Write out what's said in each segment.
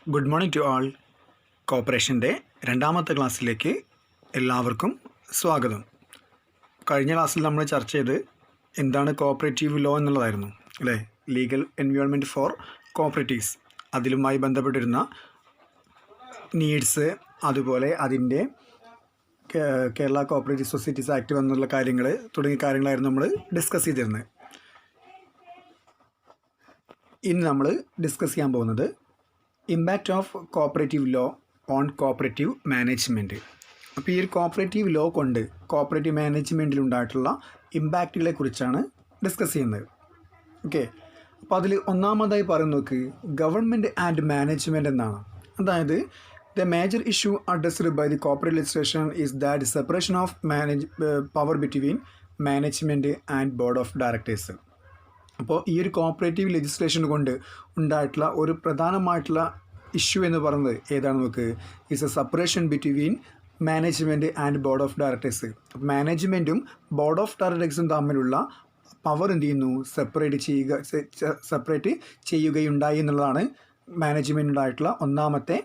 Good morning to ആൾ. കോർപ്പറേഷൻ്റെ രണ്ടാമത്തെ ക്ലാസ്സിലേക്ക് എല്ലാവർക്കും സ്വാഗതം. കഴിഞ്ഞ ക്ലാസ്സിൽ നമ്മൾ ചർച്ച ചെയ്ത് എന്താണ് കോഓപ്പറേറ്റീവ് ലോ എന്നുള്ളതായിരുന്നു അല്ലേ, ലീഗൽ എൻവയോൺമെൻറ്റ് ഫോർ കോഓപ്പറേറ്റീവ്സ്. അതിലുമായി ബന്ധപ്പെട്ടിരുന്ന നീഡ്സ്, അതുപോലെ അതിൻ്റെ കേരള കോഓപ്പറേറ്റീവ് സൊസൈറ്റീസ് ആക്ട് എന്നുള്ള കാര്യങ്ങൾ തുടങ്ങിയ കാര്യങ്ങളായിരുന്നു നമ്മൾ ഡിസ്കസ് ചെയ്തിരുന്നത്. ഇന്ന് നമ്മൾ ഡിസ്കസ് ചെയ്യാൻ പോകുന്നത് impact of cooperative law on cooperative management. അപ്പോൾ ഈ ഒരു കോഓപ്പറേറ്റീവ് ലോ കൊണ്ട് കോഓപ്പറേറ്റീവ് മാനേജ്മെൻറ്റിലുണ്ടായിട്ടുള്ള ഇമ്പാക്റ്റുകളെ കുറിച്ചാണ് ഡിസ്കസ് ചെയ്യുന്നത്. ഓക്കെ, അപ്പോൾ അതിൽ ഒന്നാമതായി പറയുന്ന നോക്ക് ഗവൺമെൻറ് ആൻഡ് മാനേജ്മെൻറ്റ് എന്നാണ്. അതായത് the major issue addressed by the corporate legislation is that separation of power between management and board of directors. അപ്പോൾ ഈ ഒരു കോഓപ്പറേറ്റീവ് ലെജിസ്ലേഷൻ കൊണ്ട് ഉണ്ടായിട്ടുള്ള ഒരു പ്രധാനമായിട്ടുള്ള ഇഷ്യൂ എന്ന് പറയുന്നത് ഏതാണ് നോക്ക്, is a separation between management and board of directors. മാനേജ്മെൻറ്റും ബോർഡ് ഓഫ് ഡയറക്ടേഴ്സും തമ്മിലുള്ള പവർ എന്ത് ചെയ്യുന്നു, സെപ്പറേറ്റ് ചെയ്യുകയുണ്ടായി എന്നുള്ളതാണ് മാനേജ്മെൻറ്റിനുണ്ടായിട്ടുള്ള ഒന്നാമത്തെ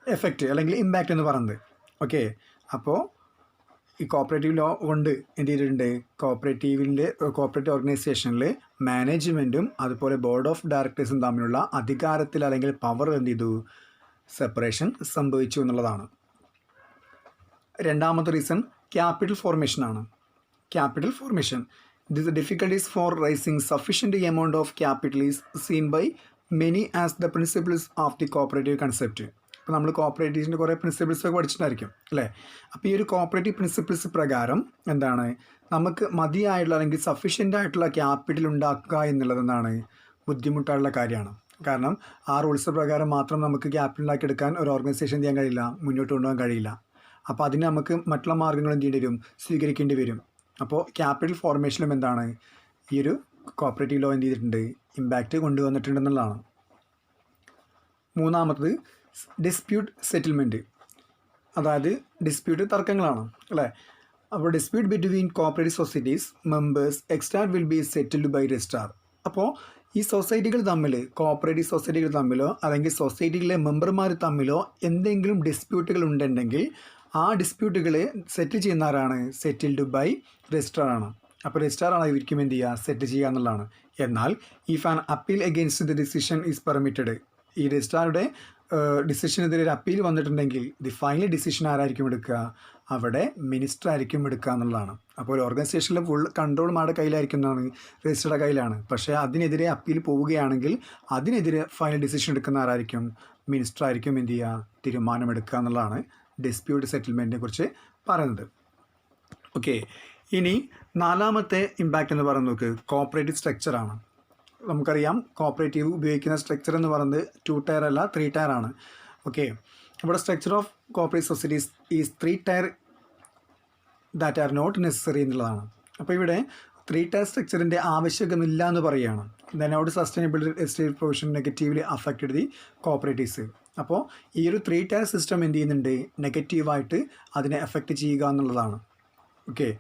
എഫക്റ്റ് അല്ലെങ്കിൽ ഇമ്പാക്റ്റ് എന്ന് പറയുന്നത്. ഓക്കെ, അപ്പോൾ ഈ കോഓപ്പറേറ്റീവ് ലോ കൊണ്ട് എന്ത് ചെയ്തിട്ടുണ്ട്, കോഓപ്പറേറ്റീവ് ഓർഗനൈസേഷനിൽ മാനേജ്മെൻറ്റും അതുപോലെ ബോർഡ് ഓഫ് ഡയറക്ടേഴ്സും തമ്മിലുള്ള അധികാരത്തിൽ അല്ലെങ്കിൽ പവർ എന്ത് ചെയ്തു, സെപ്പറേഷൻ സംഭവിച്ചു എന്നുള്ളതാണ്. രണ്ടാമത്തെ റീസൺ ക്യാപിറ്റൽ ഫോർമേഷനാണ്. Capital formation, this difficulties for raising sufficient amount of capital is seen by many as the principles of the cooperative concept. അപ്പോൾ നമ്മൾ കോഓപ്പറേറ്റീവ്സിൻ്റെ കുറേ പ്രിൻസിപ്പിൾസൊക്കെ പഠിച്ചിട്ടായിരിക്കും അല്ലേ. അപ്പോൾ ഈ ഒരു കോഓപ്പറേറ്റീവ് പ്രിൻസിപ്പിൾസ് പ്രകാരം എന്താണ്, നമുക്ക് മതിയായിട്ടുള്ള അല്ലെങ്കിൽ സഫീഷ്യൻ്റ് ആയിട്ടുള്ള ക്യാപിറ്റൽ ഉണ്ടാക്കുക എന്നുള്ളത് എന്താണ്, ബുദ്ധിമുട്ടായിട്ടുള്ള കാര്യമാണ്. കാരണം ആ റൂൾസ് പ്രകാരം മാത്രം നമുക്ക് ക്യാപിറ്റൽ ഉണ്ടാക്കിയെടുക്കാൻ ഒരു ഓർഗനൈസേഷൻ ചെയ്യാൻ കഴിയില്ല, മുന്നോട്ട് കൊണ്ടുപോകാൻ കഴിയില്ല. അപ്പോൾ അതിന് നമുക്ക് മറ്റുള്ള മാർഗ്ഗങ്ങൾ എന്ത് ചെയ്യേണ്ടി വരും, സ്വീകരിക്കേണ്ടി വരും. അപ്പോൾ ക്യാപിറ്റൽ ഫോർമേഷനും എന്താണ്, ഈ ഒരു കോഓപ്പറേറ്റീവ് ലോ എന്ത് ചെയ്തിട്ടുണ്ട്, ഇമ്പാക്റ്റ് കൊണ്ടുവന്നിട്ടുണ്ടെന്നുള്ളതാണ്. മൂന്നാമത്തത് ഡിസ്പ്യൂട്ട് സെറ്റിൽമെൻറ്റ്, അതായത് ഡിസ്പ്യൂട്ട് തർക്കങ്ങളാണ് അല്ലേ. അപ്പോൾ dispute between cooperative societies members extra will be settled by registrar. അപ്പോൾ ഈ സൊസൈറ്റികൾ തമ്മിൽ, കോഓപ്പറേറ്റീവ് സൊസൈറ്റികൾ തമ്മിലോ അല്ലെങ്കിൽ സൊസൈറ്റിയിലെ മെമ്പർമാർ തമ്മിലോ എന്തെങ്കിലും ഡിസ്പ്യൂട്ടുകൾ ഉണ്ടെങ്കിൽ ആ ഡിസ്പ്യൂട്ടുകൾ സെറ്റിൽ ചെയ്യുന്ന ആരാണ്, സെറ്റിൽഡ് ബൈ രജിസ്ട്രാർ ആണ്. അപ്പോൾ രജിസ്ട്രാർ ആണ് ഇവർക്കും എന്ത് ചെയ്യുക, സെറ്റ് ചെയ്യുക എന്നുള്ളതാണ്. എന്നാൽ if an appeal against the decision is permitted, ഈ രജിസ്ട്രാറുടെ ഡിസിഷനെതിരെ ഒരു അപ്പീൽ വന്നിട്ടുണ്ടെങ്കിൽ ദി ഫൈനൽ ഡിസിഷൻ ആരായിരിക്കും എടുക്കുക, അവിടെ മിനിസ്റ്റർ ആയിരിക്കും എടുക്കുക എന്നുള്ളതാണ്. അപ്പോൾ ഒരു ഓർഗനൈസേഷനിലെ ഫുൾ കൺട്രോൾ മാരുടെ കയ്യിലായിരിക്കുന്നതാണ്, രജിസ്റ്ററുടെ കയ്യിലാണ്. പക്ഷേ അതിനെതിരെ അപ്പീൽ പോവുകയാണെങ്കിൽ അതിനെതിരെ ഫൈനൽ ഡിസിഷൻ എടുക്കുന്ന ആരായിരിക്കും, മിനിസ്റ്റർ ആയിരിക്കും എന്ത് ചെയ്യുക, തീരുമാനമെടുക്കുക എന്നുള്ളതാണ് ഡിസ്പ്യൂട്ട് സെറ്റിൽമെൻറ്റിനെ കുറിച്ച് പറയുന്നത്. ഓക്കെ, ഇനി നാലാമത്തെ ഇമ്പാക്റ്റ് എന്ന് പറയുന്നത് നോക്ക് കോഓപ്പറേറ്റീവ് സ്ട്രക്ചറാണ്. നമുക്കറിയാം കോഓപ്പറേറ്റീവ് ഉപയോഗിക്കുന്ന സ്ട്രക്ചർ എന്ന് പറയുന്നത് 2 ടയർ അല്ല 3 ടയർ ആണ്. ഓക്കെ, ഇവിടെ structure of cooperative societies is 3 tier that are not necessary എന്നുള്ളതാണ്. അപ്പോൾ ഇവിടെ 3 ടയർ സ്ട്രക്ചറിൻ്റെ ആവശ്യമില്ല എന്ന് പറയുകയാണ്. Then out sustainability estate provision negatively affected the cooperatives. അപ്പോൾ ഈ ഒരു 3 ടയർ സിസ്റ്റം എന്ത് ചെയ്യുന്നുണ്ട്, നെഗറ്റീവായിട്ട് അതിനെ എഫക്റ്റ് ചെയ്യുക എന്നുള്ളതാണ്. ഓക്കെ,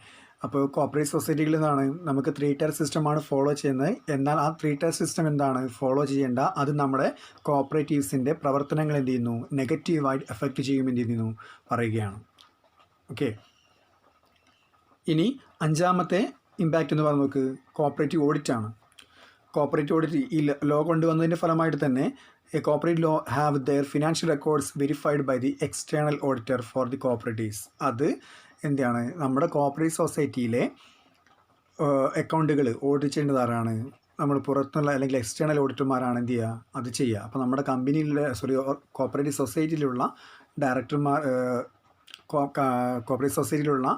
അപ്പോൾ കോഓപ്പറേറ്റീവ് സൊസൈറ്റികളിൽ നിന്നാണ് നമുക്ക് 3 ടയർ സിസ്റ്റമാണ് ഫോളോ ചെയ്യുന്നത്. എന്നാൽ ആ 3 ടയർ സിസ്റ്റം എന്താണ് ഫോളോ ചെയ്യേണ്ട, അത് നമ്മുടെ കോഓപ്പറേറ്റീവ്സിൻ്റെ പ്രവർത്തനങ്ങൾ എന്ത് ചെയ്യുന്നു, നെഗറ്റീവായിട്ട് എഫക്റ്റ് ചെയ്യുമെന്ന് എന്ത് ചെയ്യുന്നു പറയുകയാണ്. ഓക്കെ, ഇനി അഞ്ചാമത്തെ ഇമ്പാക്റ്റ് എന്ന് പറഞ്ഞാൽ നമുക്ക് കോഓപ്പറേറ്റീവ് ഓഡിറ്റാണ്. കോഓപ്പറേറ്റീവ് ഓഡിറ്റ് ഈ ലോ കൊണ്ടുവന്നതിൻ്റെ ഫലമായിട്ട് തന്നെ a cooperative law have their financial records verified by the external auditor for the cooperatives. അത് എന്താണ്, നമ്മുടെ കോഓപ്പറേറ്റീവ് സൊസൈറ്റിയിലെ അക്കൗണ്ടുകൾ ഓഡിറ്റ് ചെയ്യേണ്ടതാരാണ്, നമ്മൾ പുറത്തുനിന്നുള്ള അല്ലെങ്കിൽ എക്സ്റ്റേണൽ ഓഡിറ്റർമാരാണ് എന്ത് ചെയ്യുക, അത് ചെയ്യുക. അപ്പോൾ നമ്മുടെ കമ്പനിയിലെ കോഓപ്പറേറ്റീവ് സൊസൈറ്റിയിലുള്ള ഡയറക്ടർമാർ, കോഓപ്പറേറ്റീവ് സൊസൈറ്റിയിലുള്ള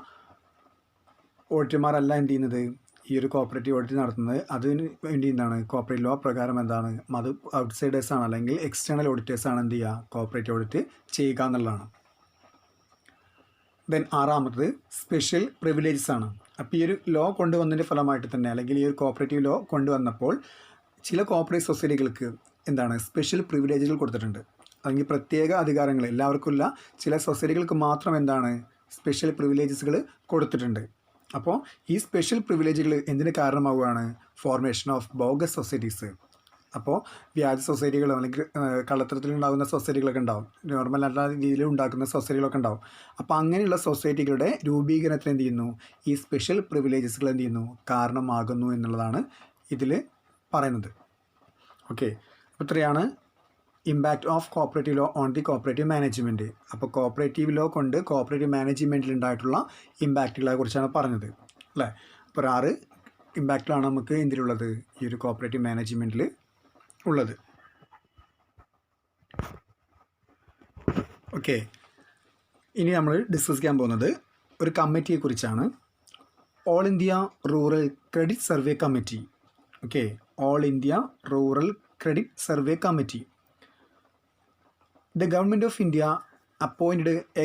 ഓഡിറ്റർമാരല്ല എന്ത് ചെയ്യുന്നത്, ഈ ഒരു കോഓപ്പറേറ്റീവ് ഓഡിറ്റ് നടത്തുന്നത്. അതിന് വേണ്ടി എന്താണ്, കോഓപ്പറേറ്റീവ് ലോ പ്രകാരം എന്താണ്, അത് ഔട്ട്സൈഡേഴ്സാണ് അല്ലെങ്കിൽ എക്സ്റ്റേണൽ ഓഡിറ്റേഴ്സാണ് എന്ത് ചെയ്യുക, കോഓപ്പറേറ്റീവ് ഓഡിറ്റ് ചെയ്യുക എന്നുള്ളതാണ്. ദെൻ ആറാമത്തത് സ്പെഷ്യൽ പ്രിവിലേജസ് ആണ്. അപ്പോൾ ഈ ഒരു ലോ കൊണ്ടുവന്നതിൻ്റെ ഫലമായിട്ട് തന്നെ അല്ലെങ്കിൽ ഈ ഒരു കോഓപ്പറേറ്റീവ് ലോ കൊണ്ടുവന്നപ്പോൾ ചില കോഓപ്പറേറ്റീവ് സൊസൈറ്റികൾക്ക് എന്താണ് സ്പെഷ്യൽ പ്രിവിലേജുകൾ കൊടുത്തിട്ടുണ്ട്. അല്ലെങ്കിൽ പ്രത്യേക അധികാരങ്ങൾ എല്ലാവർക്കും ഇല്ല, ചില സൊസൈറ്റികൾക്ക് മാത്രം എന്താണ് സ്പെഷ്യൽ പ്രിവിലേജസുകൾ കൊടുത്തിട്ടുണ്ട്. അപ്പോൾ ഈ സ്പെഷ്യൽ പ്രിവിലേജുകൾ എന്തിന് കാരണമാവുകയാണ്, ഫോർമേഷൻ ഓഫ് ബോഗസ് സൊസൈറ്റീസ്. അപ്പോൾ വ്യാജ സൊസൈറ്റികളോ അല്ലെങ്കിൽ കള്ളത്തരത്തിലുണ്ടാകുന്ന സൊസൈറ്റികളൊക്കെ ഉണ്ടാവും, നോർമൽ അല്ലാത്ത രീതിയിൽ ഉണ്ടാക്കുന്ന സൊസൈറ്റികളൊക്കെ ഉണ്ടാവും. അപ്പോൾ അങ്ങനെയുള്ള സൊസൈറ്റികളുടെ രൂപീകരണത്തിന് എന്ത് ചെയ്യുന്നു, ഈ സ്പെഷ്യൽ പ്രിവിലേജസുകൾ എന്ത് ചെയ്യുന്നു, കാരണമാകുന്നു എന്നുള്ളതാണ് ഇതിൽ പറയുന്നത്. ഓക്കെ, അപ്പോൾ ഇത്രയാണ് impact of cooperative law on the cooperative management. അപ്പോൾ കോപ്പറേറ്റീവ് ലോ കൊണ്ട് കോപ്പറേറ്റീവ് മാനേജ്മെൻറ്റിൽ ഉണ്ടായിട്ടുള്ള ഇമ്പാക്റ്റുകളെ കുറിച്ചാണ് പറഞ്ഞത് അല്ലേ. അപ്പോൾ 6 ഇമ്പാക്റ്റിലാണ് നമുക്ക് എന്തിലുള്ളത്, ഈ ഒരു കോപ്പറേറ്റീവ് മാനേജ്മെൻറ്റിൽ ഉള്ളത്. ഓക്കെ, ഇനി നമ്മൾ ഡിസ്കസ് ചെയ്യാൻ പോകുന്നത് ഒരു കമ്മിറ്റിയെക്കുറിച്ചാണ്. All India Rural Credit Survey Committee. Okay, All India Rural Credit Survey Committee. The Government of India appointed a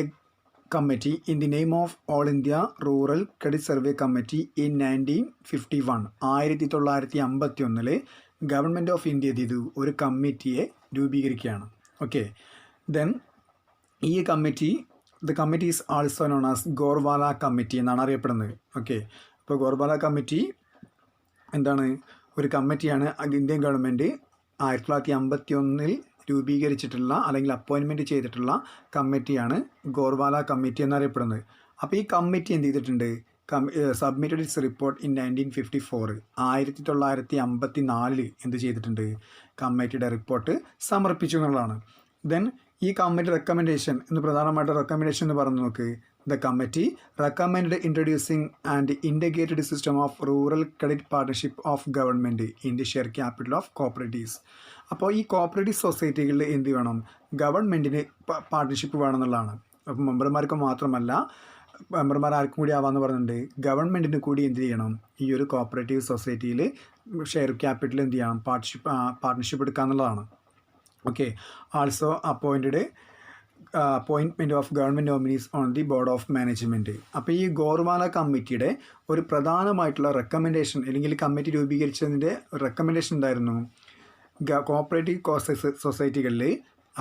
committee in the name of All India Rural Credit Survey Committee in 1951. 1951 government of India ചെയ്തു ഒരു കമ്മിറ്റിയെ രൂപീകരിക്കുകയാണ്. Okay, then ഈ committee, the committee is also known as Gorwala committee എന്നാണ് അറിയപ്പെടുന്നത്. Okay, അപ്പോൾ Gorwala committee എന്താണ്, ഒരു കമ്മിറ്റിയാണ് ഇന്ത്യൻ ഗവൺമെൻറ് 1951 രൂപീകരിച്ചിട്ടുള്ള അല്ലെങ്കിൽ അപ്പോയിൻമെൻറ്റ് ചെയ്തിട്ടുള്ള കമ്മിറ്റിയാണ് ഗോർവാല കമ്മിറ്റി എന്നറിയപ്പെടുന്നത്. അപ്പോൾ ഈ കമ്മിറ്റി എന്ത് ചെയ്തിട്ടുണ്ട്, സബ്മിറ്റഡ് ഇറ്റ്സ് റിപ്പോർട്ട് ഇൻ 1954. 1954 എന്ത് ചെയ്തിട്ടുണ്ട്, കമ്മിറ്റിയുടെ റിപ്പോർട്ട് സമർപ്പിച്ചു എന്നുള്ളതാണ്. ദെൻ ഈ കമ്മിറ്റി റെക്കമെൻഡേഷൻ എന്ന് പ്രധാനമായിട്ട് റെക്കമെൻഡേഷൻ എന്ന് പറഞ്ഞു നോക്ക്. The committee recommend introducing and integrated system of rural credit partnership of government in the share capital of cooperatives. അപ്പോൾ ഈ കോപ്പറേറ്റീവ് സൊസൈറ്റികളിൽ എന്ത് വേണം, ഗവൺമെൻറ്റിന് പാർട്ണർഷിപ്പ് വേണമെന്നുള്ളതാണ്. അപ്പോൾ മെമ്പർമാർക്ക് മാത്രമല്ല, മെമ്പർമാർ ആർക്കും കൂടി ആവാമെന്ന് പറഞ്ഞിട്ടുണ്ട്, ഗവൺമെൻറ്റിന് കൂടി എന്ത് ചെയ്യണം, ഈ ഒരു കോപ്പറേറ്റീവ് സൊസൈറ്റിയിൽ ഷെയർ ക്യാപിറ്റൽ എന്ത് ചെയ്യണം, പാർട്ണർഷിപ്പ് എടുക്കുക എന്നുള്ളതാണ്. Okay, also appointment of government nominees on the board of management. അപ്പോൾ ഈ ഗോർവാല കമ്മിറ്റിയുടെ ഒരു പ്രധാനമായിട്ടുള്ള റെക്കമെൻഡേഷൻ അല്ലെങ്കിൽ കമ്മിറ്റി രൂപീകരിച്ചതിൻ്റെ റെക്കമെൻഡേഷൻ എന്തായിരുന്നു, കോപ്പറേറ്റീവ് സൊസൈറ്റികളിൽ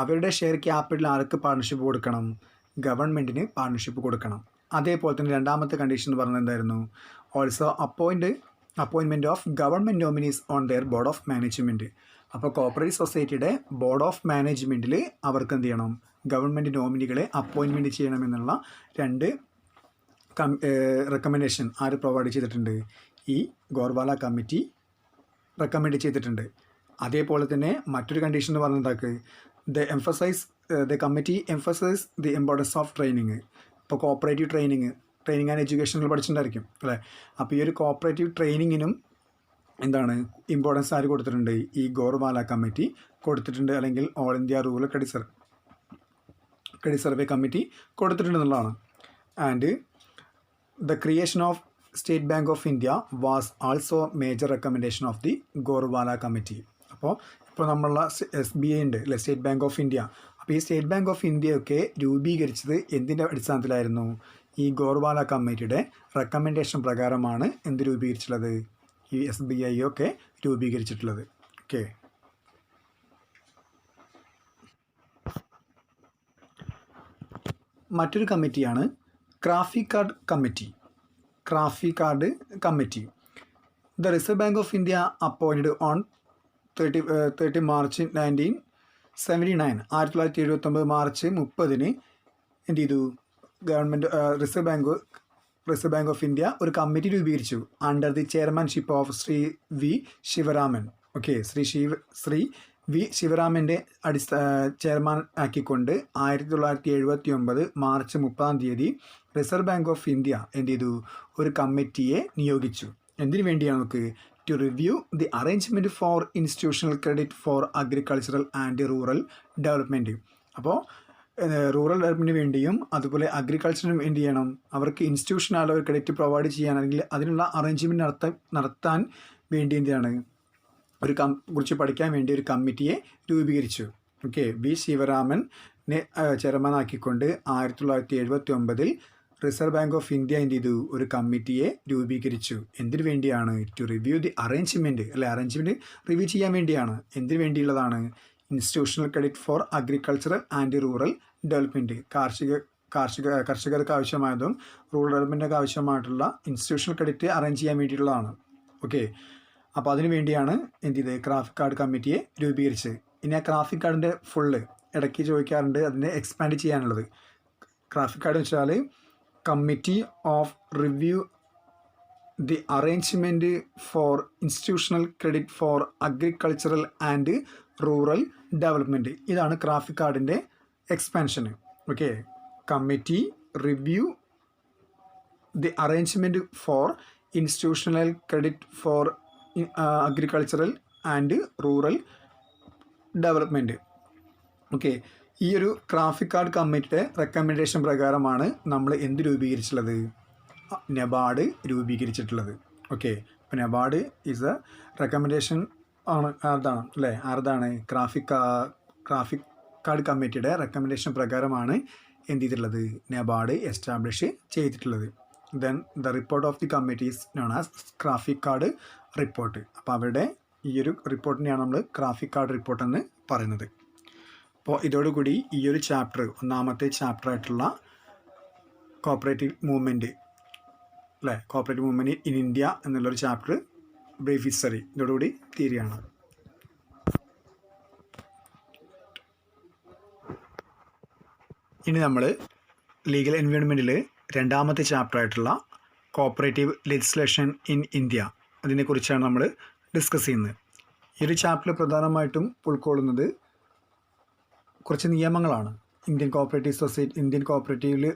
അവരുടെ ഷെയർ ക്യാപിറ്റൽ ആർക്ക് പാർട്ണർഷിപ്പ് കൊടുക്കണം, ഗവൺമെൻറ്റിന് പാർട്ണർഷിപ്പ് കൊടുക്കണം. അതേപോലെ തന്നെ രണ്ടാമത്തെ കണ്ടീഷൻ എന്ന് പറഞ്ഞത് എന്തായിരുന്നു, also appointment of government nominees on their board of management. അപ്പോൾ കോപ്പറേറ്റീവ് സൊസൈറ്റിയുടെ ബോർഡ് ഓഫ് മാനേജ്മെൻറ്റിൽ അവർക്ക് എന്ത് ചെയ്യണം, ഗവൺമെൻറ് നോമിനികളെ അപ്പോയിൻമെൻറ്റ് ചെയ്യണമെന്നുള്ള 2 റെക്കമെൻഡേഷൻ ആര് പ്രൊവൈഡ് ചെയ്തിട്ടുണ്ട്, ഈ ഗോർവാല കമ്മിറ്റി റെക്കമെൻഡ് ചെയ്തിട്ടുണ്ട്. അതേപോലെ തന്നെ മറ്റൊരു കണ്ടീഷൻ എന്ന് പറഞ്ഞതാക്ക്, the committee emphasise the importance of training. ഇപ്പോൾ കോപ്പറേറ്റീവ് ട്രെയിനിങ് ആൻഡ് എഡ്യൂക്കേഷനിൽ പഠിച്ചിട്ടുണ്ടായിരിക്കും അല്ലേ. അപ്പോൾ ഈ ഒരു കോപ്പറേറ്റീവ് ട്രെയിനിങ്ങിനും എന്താണ് ഇമ്പോർട്ടൻസ് ആര് കൊടുത്തിട്ടുണ്ട്, ഈ ഗോർവാല കമ്മിറ്റി കൊടുത്തിട്ടുണ്ട്, അല്ലെങ്കിൽ all India Rural Credit Survey committee കൊടുത്തിട്ടുണ്ട് എന്നുള്ളതാണ്. And the creation of state bank of India was also major recommendation of the Gorwala committee. ഇപ്പോൾ നമ്മളുള്ള SBI ഉണ്ട് അല്ലെ, സ്റ്റേറ്റ് ബാങ്ക് ഓഫ് ഇന്ത്യ. അപ്പോൾ ഈ സ്റ്റേറ്റ് ബാങ്ക് ഓഫ് ഇന്ത്യയൊക്കെ രൂപീകരിച്ചത് എന്തിൻ്റെ അടിസ്ഥാനത്തിലായിരുന്നു, ഈ ഗോർവാല കമ്മിറ്റിയുടെ റെക്കമെൻഡേഷൻ പ്രകാരമാണ് എന്ത് രൂപീകരിച്ചിട്ടുള്ളത്, ഈ SBI ഒക്കെ രൂപീകരിച്ചിട്ടുള്ളത്. ഓക്കെ, മറ്റൊരു കമ്മിറ്റിയാണ് CRAFICARD committee. The Reserve Bank of India appointed on 30 March 1979. 1979 March 30 എന്ത് ചെയ്തു, government Reserve Bank of India ഒരു കമ്മിറ്റി രൂപീകരിച്ചു under the chairmanship of Shri V Sivaraman. Okay, Shri V ശിവരാമൻ്റെ ചെയർമാൻ ആക്കിക്കൊണ്ട് 1979 March 30 Reserve Bank of India എന്ത് ചെയ്തു, ഒരു കമ്മിറ്റിയെ നിയോഗിച്ചു. എന്തിനു വേണ്ടിയാണ് നമുക്ക്, to review the arrangement for institutional credit for agricultural and rural development. അപ്പോൾ റൂറൽ ഡെവലപ്മെൻറ്റിന് വേണ്ടിയും അതുപോലെ അഗ്രികൾച്ചറിനും എന്ത് ചെയ്യണം, അവർക്ക് ഇൻസ്റ്റിറ്റ്യൂഷനാലോ ഒരു ക്രെഡിറ്റ് പ്രൊവൈഡ് ചെയ്യാനെങ്കിൽ അതിനുള്ള അറേഞ്ച്മെൻറ്റ് നടത്താൻ വേണ്ടി എന്താണ് കുറിച്ച് പഠിക്കാൻ വേണ്ടി ഒരു കമ്മിറ്റിയെ രൂപീകരിച്ചു. ഓക്കെ, വി ശിവരാമനെ ചെയർമാനാക്കിക്കൊണ്ട് 1979 റിസർവ് ബാങ്ക് ഓഫ് ഇന്ത്യ എന്ത് ചെയ്തു, ഒരു കമ്മിറ്റിയെ രൂപീകരിച്ചു. എന്തിനു വേണ്ടിയാണ്, to review the arrangement review ചെയ്യാൻ വേണ്ടിയാണ്. എന്തിനു വേണ്ടിയുള്ളതാണ്, institutional credit for agricultural and rural development. കർഷകർക്ക് ആവശ്യമായതും റൂറൽ ഡെവലപ്മെൻറ്റൊക്കെ ആവശ്യമായിട്ടുള്ള ഇൻസ്റ്റിറ്റ്യൂഷണൽ ക്രെഡിറ്റ് അറേഞ്ച് ചെയ്യാൻ വേണ്ടിയിട്ടുള്ളതാണ്. ഓക്കെ, അപ്പോൾ അതിനു വേണ്ടിയാണ് എന്ത് ചെയ്തത് ഗ്രാഫിക് കാർഡ് കമ്മിറ്റിയെ രൂപീകരിച്ചത്. ഇനി ആ ഗ്രാഫിക് കാർഡിൻ്റെ ഫുള്ള് ഇടയ്ക്ക് ചോദിക്കാറുണ്ട് അതിനെ എക്സ്പാൻഡ് ചെയ്യാനുള്ളത്. ഗ്രാഫിക് കാർഡ് എന്ന് വെച്ചാൽ committee of review the arrangement for institutional credit for agricultural and rural development. ഇതാണ് ഗ്രാഫിക് കാർഡിൻ്റെ expansion. Okay, committee review the arrangement for institutional credit for agricultural and rural development. Okay, ഈ ഒരു graphic card കമ്മിറ്റിയുടെ recommendation പ്രകാരമാണ് നമ്മൾ എന്ത് രൂപീകരിച്ചിട്ടുള്ളത്, NABARD രൂപീകരിച്ചിട്ടുള്ളത്. ഓക്കെ, അപ്പോൾ നബാർഡ് ഈസ് എ റെക്കമെൻഡേഷൻ ആണ് ആർതാണ് അല്ലേ, ആർതാണ് ഗ്രാഫിക് കാർഡ് കമ്മിറ്റിയുടെ റെക്കമെൻഡേഷൻ പ്രകാരമാണ് എന്ത് ചെയ്തിട്ടുള്ളത്, നബാർഡ് എസ്റ്റാബ്ലിഷ് ചെയ്തിട്ടുള്ളത്. Then the report of the committee is known as graphic card report. അപ്പോൾ അവരുടെ ഈ ഒരു റിപ്പോർട്ടിനെയാണ് നമ്മൾ ഗ്രാഫിക് കാർഡ് റിപ്പോർട്ട് എന്ന് പറയുന്നത്. അപ്പോൾ ഇതോടുകൂടി ഈ ഒരു ചാപ്റ്റർ, ഒന്നാമത്തെ ചാപ്റ്റർ ആയിട്ടുള്ള കോപ്പറേറ്റീവ് മൂവ്മെൻറ്റ് അല്ലേ, കോപ്പറേറ്റീവ് മൂവ്മെൻറ്റ് ഇൻ ഇന്ത്യ എന്നുള്ളൊരു ചാപ്റ്റർ ബ്രീഫ് ഹിസ്റ്ററി ഇതോടുകൂടി തീരുകയാണ്. ഇനി നമ്മൾ ലീഗൽ എൻവയോൺമെൻറ്റിൽ രണ്ടാമത്തെ ചാപ്റ്റർ ആയിട്ടുള്ള കോപ്പറേറ്റീവ് ലെജിസ്ലേഷൻ ഇൻ ഇന്ത്യ അതിനെക്കുറിച്ചാണ് നമ്മൾ ഡിസ്കസ് ചെയ്യുന്നത്. ഈ ഒരു ചാപ്റ്ററിൽ പ്രധാനമായിട്ടും ഉൾക്കൊള്ളുന്നത് കുറച്ച് നിയമങ്ങളാണ്. ഇന്ത്യൻ കോപ്പറേറ്റീവ്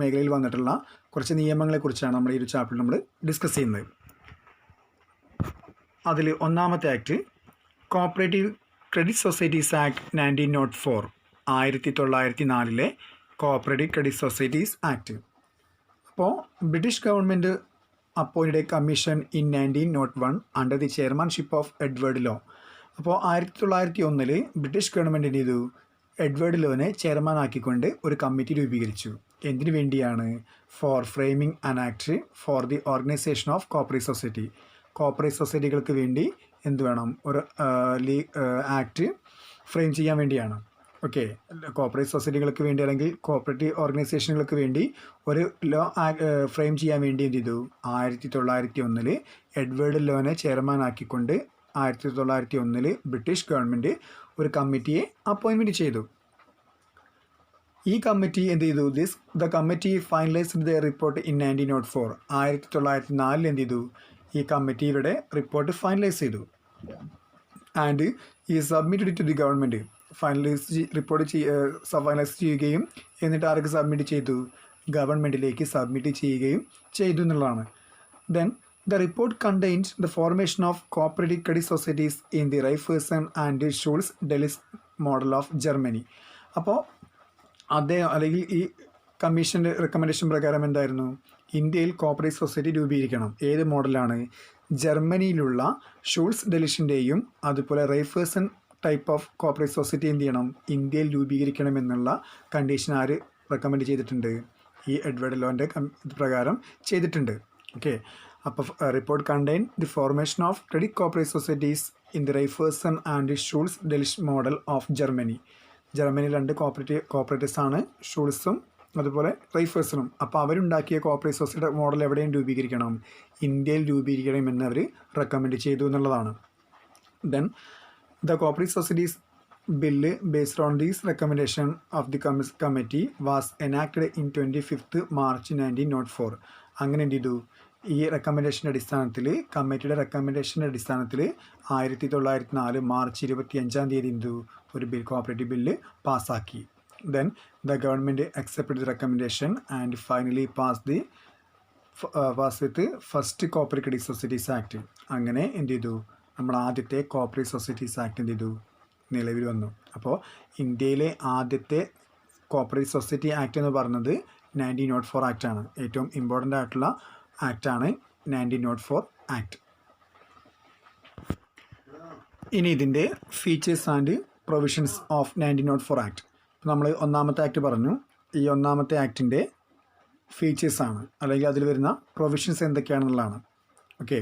മേഖലയിൽ വന്നിട്ടുള്ള കുറച്ച് നിയമങ്ങളെക്കുറിച്ചാണ് നമ്മൾ ഈ ഒരു ചാപ്റ്ററിൽ നമ്മൾ ഡിസ്കസ് ചെയ്യുന്നത്. അതിൽ ഒന്നാമത്തെ act cooperative credit societies act 1904, 1904 cooperative credit societies act. അപ്പോൾ British government appointed a commission in 1901 under the chairmanship of Edward Law. അപ്പോൾ 1901 ബ്രിട്ടീഷ് ഗവൺമെൻറ് ചെയ്തു, എഡ്വേർഡ് ലോനെ ചെയർമാൻ ആക്കിക്കൊണ്ട് ഒരു കമ്മിറ്റി രൂപീകരിച്ചു. എന്തിനു വേണ്ടിയാണ്, for framing an act for the organization of cooperative society. Cooperative സൊസൈറ്റികൾക്ക് വേണ്ടി എന്ത് വേണം, ഒരു ആക്ട് ഫ്രെയിം ചെയ്യാൻ വേണ്ടിയാണ്. ഓക്കെ, കോപ്പറേറ്റീവ് സൊസൈറ്റികൾക്ക് വേണ്ടി അല്ലെങ്കിൽ കോപ്പറേറ്റീവ് ഓർഗനൈസേഷനുകൾക്ക് വേണ്ടി ഒരു ലോ ഫ്രെയിം ചെയ്യാൻ വേണ്ടി എന്ത് ചെയ്തു, 1901 എഡ്വേർഡ് ലോനെ ചെയർമാൻ ആക്കിക്കൊണ്ട് 1901 ബ്രിട്ടീഷ് ഗവൺമെൻറ് ഒരു കമ്മിറ്റിയെ അപ്പോയിൻമെൻറ്റ് ചെയ്തു. ഈ കമ്മിറ്റി എന്ത് ചെയ്തു, the committee finalised the report in 1904. 1904 എന്ത് ചെയ്തു, ഈ കമ്മിറ്റിയുടെ റിപ്പോർട്ട് ഫൈനലൈസ് ചെയ്തു. ആൻഡ് ഈ submitted to the government. Finalise ചെയ്യുകയും എന്നിട്ട് ആർക്ക് സബ്മിറ്റ് ചെയ്തു, ഗവൺമെൻറ്റിലേക്ക് സബ്മിറ്റ് ചെയ്യുകയും ചെയ്തു എന്നുള്ളതാണ്. Then the report contains the formation of cooperative credit societies in the Raiffeisen and Schulz-Delitzsch model of Germany. അപ്പോൾ അല്ലെങ്കിൽ ഈ കമ്മീഷൻ്റെ റെക്കമെൻഡേഷൻ പ്രകാരം എന്തായിരുന്നു, ഇന്ത്യയിൽ കോപ്പറേറ്റീവ് സൊസൈറ്റി രൂപീകരിക്കണം. ഏത് മോഡലാണ്, ജർമ്മനിയിലുള്ള ഷൂൾസ് ഡെലിഷിൻ്റെയും അതുപോലെ റൈഫേഴ്സൺ ടൈപ്പ് ഓഫ് കോപ്പറേറ്റീവ് സൊസൈറ്റി എന്ത് ചെയ്യണം, ഇന്ത്യയിൽ രൂപീകരിക്കണമെന്നുള്ള കണ്ടീഷൻ ആര് റെക്കമെൻഡ് ചെയ്തിട്ടുണ്ട്, ഈ എഡ്വേർഡ് ലോൻ്റെ പ്രകാരം ചെയ്തിട്ടുണ്ട്. ഓക്കെ, അപ്പോൾ report contain the formation of credit cooperative societies in the Raiffeisen and Schulze Delitzsch model of Germany. Germany രണ്ട് കോപ്പറേറ്റീവ്സ് ആണ്, ഷൂൾസും അതുപോലെ റൈഫേഴ്സണും. അപ്പോൾ അവരുണ്ടാക്കിയ കോപ്പറേറ്റീവ് സൊസൈറ്റി മോഡൽ എവിടെയും രൂപീകരിക്കണം, ഇന്ത്യയിൽ രൂപീകരിക്കണമെന്ന് അവർ റെക്കമെൻഡ് ചെയ്തു എന്നുള്ളതാണ്. Then the cooperative societies bill based on these recommendation of the committee was enacted in 25 March 1904. അങ്ങനെ എന്ത് ചെയ്തു, ഈ റെക്കമെൻഡേഷൻ്റെ അടിസ്ഥാനത്തിൽ, കമ്മിറ്റിയുടെ റെക്കമെൻഡേഷൻ്റെ അടിസ്ഥാനത്തിൽ 1904 മാർച്ച് 25 എന്തു, ഒരു കോപ്പറേറ്റീവ് ബില്ല് പാസ്സാക്കി. Then the government accepted the recommendation and finally pass with first cooperative credit societies act. അങ്ങനെ എന്ത് ചെയ്തു, നമ്മൾ ആദ്യത്തെ കോപ്പറേറ്റീവ് സൊസൈറ്റീസ് ആക്ട് എന്ത് ചെയ്തു, നിലവിൽ വന്നു. അപ്പോൾ ഇന്ത്യയിലെ ആദ്യത്തെ കോപ്പറേറ്റീവ് സൊസൈറ്റി ആക്ട് എന്ന് പറയുന്നത് 1904 ആക്റ്റാണ്. ഏറ്റവും ഇമ്പോർട്ടൻ്റ് ആയിട്ടുള്ള ആക്റ്റാണ് 1904 ആക്ട്. ഇനി ഇതിൻ്റെ features and provisions of 1904 act. നമ്മൾ ഒന്നാമത്തെ ആക്ട് പറഞ്ഞു, ഈ ഒന്നാമത്തെ ആക്ടിൻ്റെ ഫീച്ചേഴ്സാണ് അല്ലെങ്കിൽ അതിൽ വരുന്ന പ്രൊവിഷൻസ് എന്തൊക്കെയാണെന്നുള്ളതാണ്. ഓക്കെ,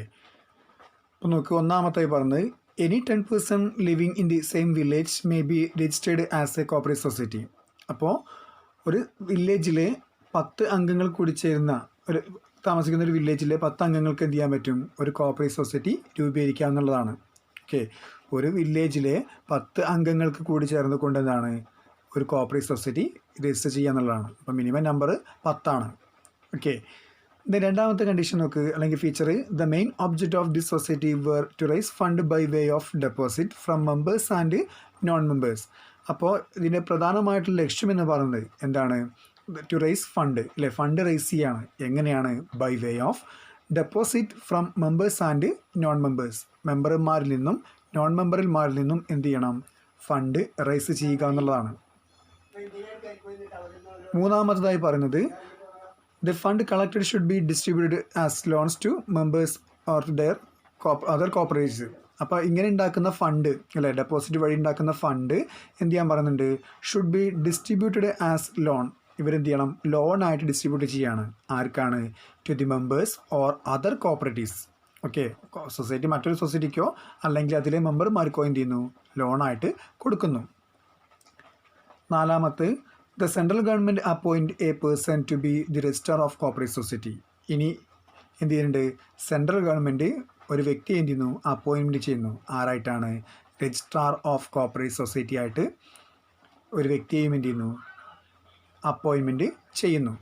അപ്പോൾ നമുക്ക് ഒന്നാമത്തായി പറഞ്ഞത് any 10 person living in the same village may be registered as A cooperative അപ്പോൾ ഒരു വില്ലേജിലെ 10 അംഗങ്ങൾ കൂടി ചേരുന്ന ഒരു താമസിക്കുന്ന ഒരു വില്ലേജിലെ 10 അംഗങ്ങൾക്ക് എന്ത് ചെയ്യാൻ പറ്റും? ഒരു കോപ്പറേറ്റീവ് സൊസൈറ്റി രൂപീകരിക്കുക എന്നുള്ളതാണ്. ഓക്കെ, ഒരു വില്ലേജിലെ 10 അംഗങ്ങൾക്ക് കൂടി ചേർന്നുകൊണ്ട് എന്താണ് ഒരു കോപ്പറേറ്റീവ് സൊസൈറ്റി രജിസ്റ്റർ ചെയ്യുക എന്നുള്ളതാണ്. അപ്പോൾ മിനിമം നമ്പർ 10 ആണ്. ഓക്കെ, രണ്ടാമത്തെ കണ്ടീഷൻ നോക്ക്, അല്ലെങ്കിൽ feature, the main object of this society were to raise fund by way of deposit from members and non members. അപ്പോൾ ഇതിൻ്റെ പ്രധാനമായിട്ടുള്ള ലക്ഷ്യം എന്ന് പറയുന്നത് എന്താണ്? ടു റൈസ് ഫണ്ട്, അല്ലേ? ഫണ്ട് റൈസ് ചെയ്യാണ്. എങ്ങനെയാണ്? By way of deposit from members and non members. മെമ്പർമാരിൽ നിന്നും നോൺ മെമ്പർമാരിൽ നിന്നും എന്ത് ചെയ്യണം? ഫണ്ട് റൈസ് ചെയ്യുക എന്നുള്ളതാണ്. മൂന്നാമത്തതായി പറയുന്നത്, the fund collected should be distributed as loans to members or their other cooperatives. അപ്പോൾ ഇങ്ങനെ ഉണ്ടാക്കുന്ന ഫണ്ട്, അല്ലേ, ഡെപ്പോസിറ്റ് വഴി ഉണ്ടാക്കുന്ന ഫണ്ട് എന്ത് ചെയ്യാൻ പറയുന്നുണ്ട്? Should be distributed as loan. ഇവരെന്ത് ചെയ്യണം? ലോണായിട്ട് ഡിസ്ട്രിബ്യൂട്ട് ചെയ്യാണ്. ആർക്കാണ്? To the members or other cooperatives. Okay, society മറ്റൊരു സൊസൈറ്റിക്കോ അല്ലെങ്കിൽ അതിലെ മെമ്പർമാർക്കോ എന്ത് ചെയ്യുന്നു? ലോണായിട്ട് കൊടുക്കുന്നു. നാലാമത്തെ, the central government appoint a person to be the registrar of cooperative society. ഇനി എന്ത് ചെയ്യുന്നുണ്ട്? സെൻട്രൽ ഗവൺമെൻറ് ഒരു വ്യക്തിയെ എന്ത് ചെയ്യുന്നു? അപ്പോയിൻമെൻറ്റ് ചെയ്യുന്നു. ആരായിട്ടാണ്? രജിസ്ട്രാർ ഓഫ് കോപ്പറേറ്റീവ് സൊസൈറ്റി ആയിട്ട് ഒരു വ്യക്തിയെയും എന്ത് ചെയ്യുന്നു? അപ്പോയിൻമെൻറ്റ് ചെയ്യുന്നു.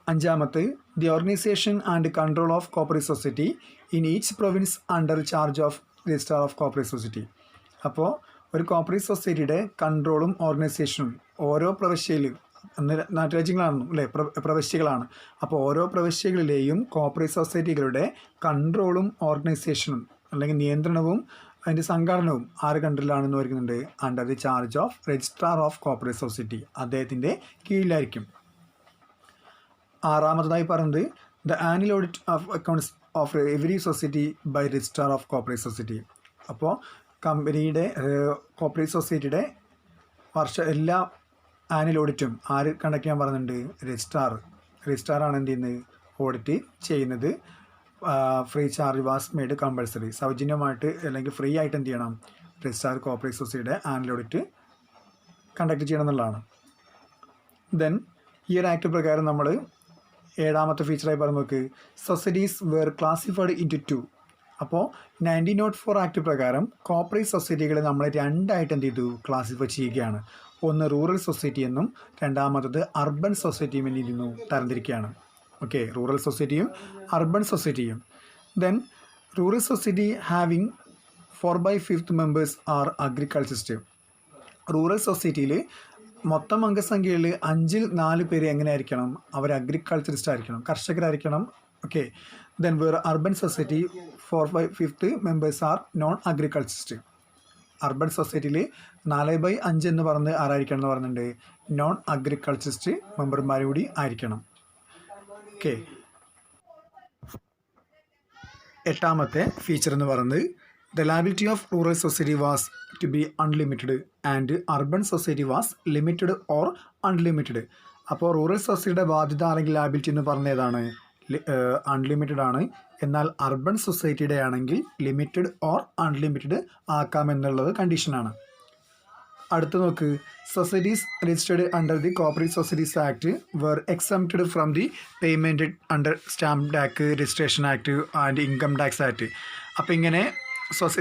അഞ്ചാമത്തെ, the organisation and control of cooperative society in each province under charge of registrar of cooperative society. അപ്പോൾ ഒരു കോപ്പറേറ്റീവ് സൊസൈറ്റിയുടെ കൺട്രോളും ഓർഗനൈസേഷനും ഓരോ പ്രവിശ്യയിലും, നാട്ടുരാജ്യങ്ങളാണ്, അല്ലേ, പ്രവിശ്യകളാണ്. അപ്പോൾ ഓരോ പ്രവിശ്യകളിലെയും കോപ്പറേറ്റീവ് സൊസൈറ്റികളുടെ കൺട്രോളും ഓർഗനൈസേഷനും അല്ലെങ്കിൽ നിയന്ത്രണവും അതിൻ്റെ സംഘടനവും ആറ് കൺട്രിയിലാണെന്ന് പറയുന്നുണ്ട്? Under the charge of registrar of cooperative society. അദ്ദേഹത്തിൻ്റെ കീഴിലായിരിക്കും. ആറാമതായി പറയുന്നത്, the annual audit of accounts of every society by registrar of cooperative society. അപ്പോൾ കമ്പനിയുടെ കോപ്പറേറ്റീവ് സൊസൈറ്റിയുടെ എല്ലാ ആനുവൽ ഓഡിറ്റും ആര് കണ്ടക്ട് ചെയ്യാൻ പറയുന്നുണ്ട്? രജിസ്ട്രാറാണ് എന്ത് ചെയ്യുന്നത്? ഓഡിറ്റ് ചെയ്യുന്നത്. Free charge was made compulsory. സൗജന്യമായിട്ട് അല്ലെങ്കിൽ ഫ്രീ ആയിട്ട് എന്ത് ചെയ്യണം? രജിസ്ട്രാർ കോപ്പറേറ്റീവ് സൊസൈറ്റിയുടെ ആനുവൽ ഓഡിറ്റ് കണ്ടക്ട് ചെയ്യണം എന്നുള്ളതാണ്. ദെൻ ഈ ഒരു ആക്ട് പ്രകാരം നമ്മൾ ഏഴാമത്തെ ഫീച്ചറായി പറഞ്ഞു നോക്ക്, സൊസൈറ്റീസ് വെർ ക്ലാസിഫൈഡ് ഇൻറ്റു 2. അപ്പോൾ 1904 ആക്ട് പ്രകാരം കോപ്പറേറ്റീവ് സൊസൈറ്റികളെ നമ്മൾ രണ്ടായിട്ട് എന്ത് ചെയ്തു? ക്ലാസിഫൈ ചെയ്യുകയാണ്. ഒന്ന് റൂറൽ സൊസൈറ്റി എന്നും രണ്ടാമത്തത് അർബൻ സൊസൈറ്റിയും എന്ത് ചെയ്യുന്നു? തരംതിരിക്കുകയാണ്. ഓക്കെ, റൂറൽ സൊസൈറ്റിയും അർബൻ സൊസൈറ്റിയും. Then rural society having 4/5 members are agriculturist. Rural സൊസൈറ്റിയിൽ മൊത്തം അംഗസംഖ്യയിൽ 4 പേര് എങ്ങനെ ആയിരിക്കണം? അവർ അഗ്രികൾച്ചറിസ്റ്റ് ആയിരിക്കണം, കർഷകരായിരിക്കണം. ഓക്കെ, ദെൻ വേറെ urban society 4/5 members R non agriculturist. Urban സൊസൈറ്റിയിൽ 4/5 എന്ന് പറഞ്ഞ് ആരായിരിക്കണം എന്ന് പറഞ്ഞിട്ടുണ്ട്? നോൺ അഗ്രികൾച്ചറിസ്റ്റ് മെമ്പർമാർ കൂടി ആയിരിക്കണം. ഓക്കെ, എട്ടാമത്തെ ഫീച്ചർ എന്ന് പറയുന്നത്, the liability of rural society was to be unlimited and urban society was limited or unlimited. അപ്പോൾ റൂറൽ സൊസൈറ്റിയുടെ ബാധ്യത അല്ലെങ്കിൽ ലയബിലിറ്റി എന്ന് പറഞ്ഞ ഏതാണ്? അൺലിമിറ്റഡ് ആണ്. എന്നാൽ അർബൻ സൊസൈറ്റിയുടെ ആണെങ്കിൽ ലിമിറ്റഡ് ഓർ അൺലിമിറ്റഡ് ആക്കാമെന്നുള്ളത് കണ്ടീഷനാണ്. അടുത്ത് നോക്ക്, societies registered under the cooperative societies act were exempted from the payment under stamp act, registration act and income tax act. അപ്പോൾ ഇങ്ങനെ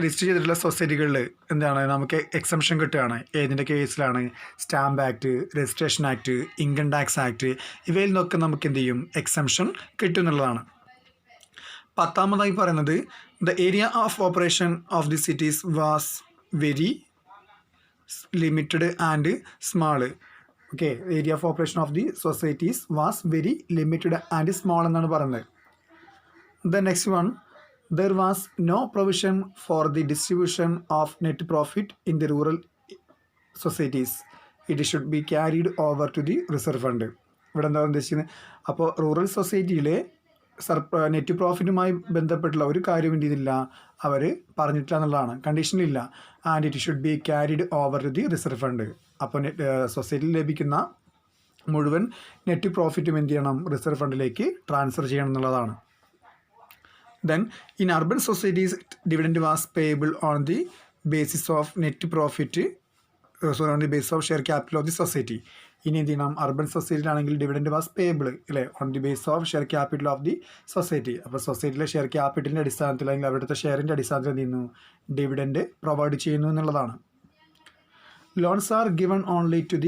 രജിസ്റ്റർ ചെയ്തിട്ടുള്ള സൊസൈറ്റികളിൽ എന്താണ് നമുക്ക് എക്സംഷൻ കിട്ടുകയാണ്. ഏതിൻ്റെ കേസിലാണ്? Stamp act, registration act, income tax act, ഇവയിൽ നിന്നൊക്കെ നമുക്ക് എന്ത് ചെയ്യും? എക്സംഷൻ കിട്ടും എന്നുള്ളതാണ്. പത്താമതായി പറയുന്നത്, the area of operation of the cities was very limited and small. Okay, area of operation of the societies was very limited and small എന്നാണ് പറയുന്നത്. The next one, there was no provision for the distribution of net profit in the rural societies. It should be carried over to the reserve fund. ഇവിടെ എന്താ ഉദ്ദേശിക്കുന്നത്? അപ്പോൾ rural സൊസൈറ്റിയിലെ net പ്രോഫിറ്റുമായി ബന്ധപ്പെട്ടുള്ള ഒരു കാര്യം എന്ത് ചെയ്തില്ല? അവർ പറഞ്ഞിട്ടില്ല എന്നുള്ളതാണ്, കണ്ടീഷനിലില്ല. And it should be carried over to the reserve fund. അപ്പോൾ സൊസൈറ്റിയിൽ ലഭിക്കുന്ന മുഴുവൻ നെറ്റ് പ്രോഫിറ്റും എന്ത് ചെയ്യണം? റിസർവ് ഫണ്ടിലേക്ക് ട്രാൻസ്ഫർ ചെയ്യണം എന്നുള്ളതാണ്. Then in urban societies, dividend was payable on the basis of net profit on the basis of share capital of the society. ഇനി എന്ത് ചെയ്യണം, അർബൻ സൊസൈറ്റിയിലാണെങ്കിൽ ഡിവിഡൻഡ് വാസ് പേബിൾ അല്ലേ, on the base of share capital of the society. അപ്പോൾ സൊസൈറ്റിയിലെ share ക്യാപിറ്റലിൻ്റെ അടിസ്ഥാനത്തിൽ അല്ലെങ്കിൽ അവിടുത്തെ ഷെയറിൻ്റെ അടിസ്ഥാനത്തിൽ എന്ത് ചെയ്യുന്നു, ഡിവിഡൻഡ് പ്രൊവൈഡ് ചെയ്യുന്നു എന്നുള്ളതാണ്. Loans are given only to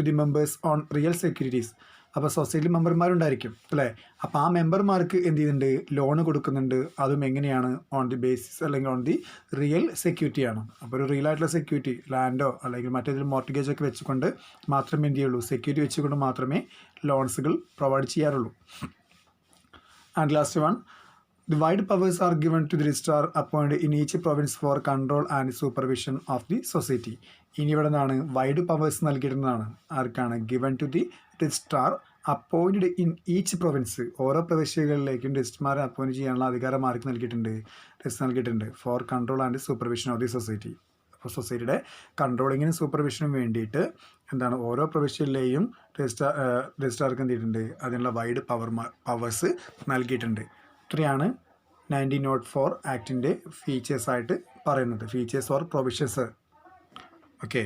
the members on real securities. അപ്പോൾ സൊസൈറ്റി മെമ്പർമാരുണ്ടായിരിക്കും അല്ലേ, അപ്പോൾ ആ മെമ്പർമാർക്ക് എന്ത് ചെയ്യുന്നുണ്ട്, ലോണ് കൊടുക്കുന്നുണ്ട്. അതും എങ്ങനെയാണ്, ഓൺ ദി ബേസിസ് അല്ലെങ്കിൽ ഓൺ ദി റിയൽ സെക്യൂരിറ്റിയാണ്. അപ്പോൾ ഒരു റിയൽ ആയിട്ടുള്ള സെക്യൂരിറ്റി, ലാൻഡോ അല്ലെങ്കിൽ മറ്റേതൊരു മോർട്ട്ഗേജ് ഒക്കെ വെച്ചുകൊണ്ട് മാത്രമേ എന്ത് ചെയ്യുള്ളൂ, സെക്യൂരിറ്റി വെച്ചുകൊണ്ട് മാത്രമേ ലോൺസുകൾ പ്രൊവൈഡ് ചെയ്യാറുള്ളൂ. And last one, the wide powers are given to the registrar appointed in each province for control and supervision of the society. ഇനി ഇവിടെ നിന്നാണ് വൈഡ് പവേഴ്സ് നൽകിയിരുന്നതാണ്. ആർക്കാണ്, given to the registrar appointed in each province. ഓരോ പ്രവിശ്യകളിലേക്കും രജിസ്ട്രാറെ appoint ചെയ്യാനുള്ള അധികാരം ആർക്ക് നൽകിയിട്ടുണ്ട്, for control and supervision of the society. അപ്പോൾ സൊസൈറ്റിയുടെ കൺട്രോളിങ്ങിനും സൂപ്പർവിഷനും വേണ്ടിയിട്ട് എന്താണ്, ഓരോ പ്രവിശ്യയിലെയും രജിസ്ട്രാർക്ക് എന്ത് ചെയ്തിട്ടുണ്ട്, അതിനുള്ള വൈഡ് പവേഴ്സ് നൽകിയിട്ടുണ്ട്. ഇത്രയാണ് 1904 ആക്ടിൻ്റെ ഫീച്ചേഴ്സായിട്ട് പറയുന്നത്, ഫീച്ചേഴ്സ് ഓർ പ്രൊവിഷൻസ്. ഓക്കെ.